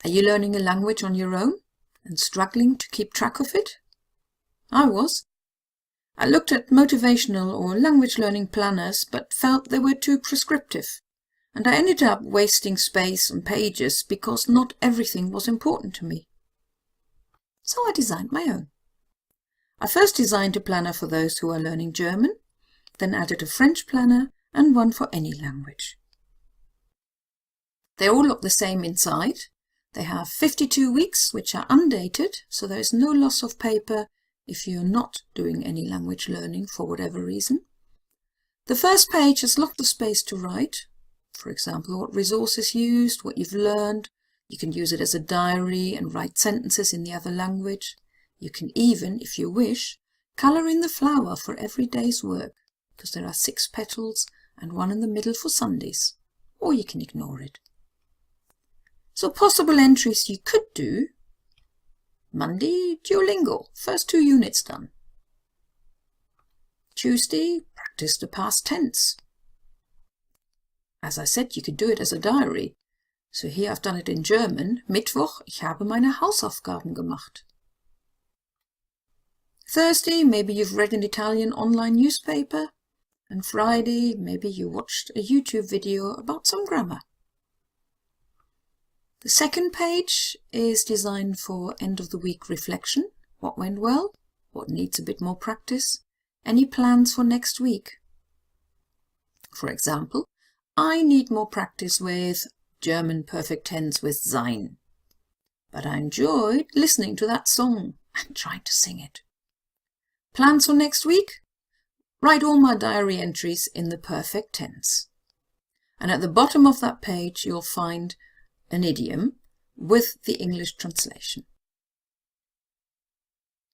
Are you learning a language on your own and struggling to keep track of it? I was. I looked at motivational or language learning planners but felt they were too prescriptive, and I ended up wasting space and pages because not everything was important to me. So I designed my own. I first designed a planner for those who are learning German, then added a French planner and one for any language. They all look the same inside. They have 52 weeks, which are undated, so there is no loss of paper if you're not doing any language learning for whatever reason. The first page has lots of space to write. For example, what resources used, what you've learned. You can use it as a diary and write sentences in the other language. You can even, if you wish, colour in the flower for every day's work, because there are 6 petals and one in the middle for Sundays, or you can ignore it. So possible entries you could do: Monday, Duolingo, first 2 units done. Tuesday, practice the past tense. As I said, you could do it as a diary. So here I've done it in German. Mittwoch, ich habe meine Hausaufgaben gemacht. Thursday, maybe you've read an Italian online newspaper. And Friday, maybe you watched a YouTube video about some grammar. The second page is designed for end-of-the-week reflection. What went well? What needs a bit more practice? Any plans for next week? For example, I need more practice with German perfect tense with sein. But I enjoyed listening to that song and trying to sing it. Plans for next week? Write all my diary entries in the perfect tense. And at the bottom of that page you'll find an idiom with the English translation.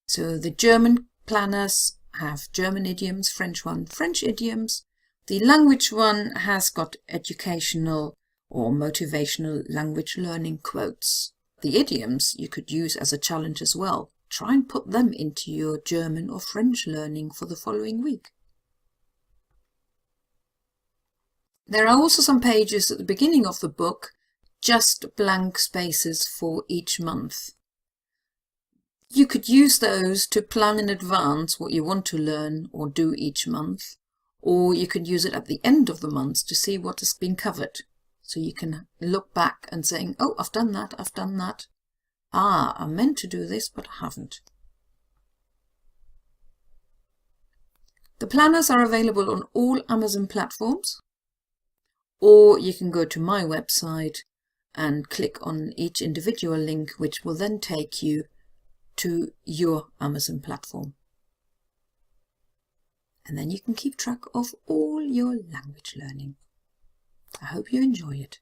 So the German planners have German idioms, French one, French idioms. The language one has got educational or motivational language learning quotes. The idioms you could use as a challenge as well. Try and put them into your German or French learning for the following week. There are also some pages at the beginning of the book, just blank spaces for each month. You could use those to plan in advance what you want to learn or do each month, or you could use it at the end of the month to see what has been covered. So you can look back and saying, oh, I've done that, I've done that. Ah, I meant to do this, but I haven't. The planners are available on all Amazon platforms, or you can go to my website and click on each individual link, which will then take you to your Amazon platform. And then you can keep track of all your language learning. I hope you enjoy it.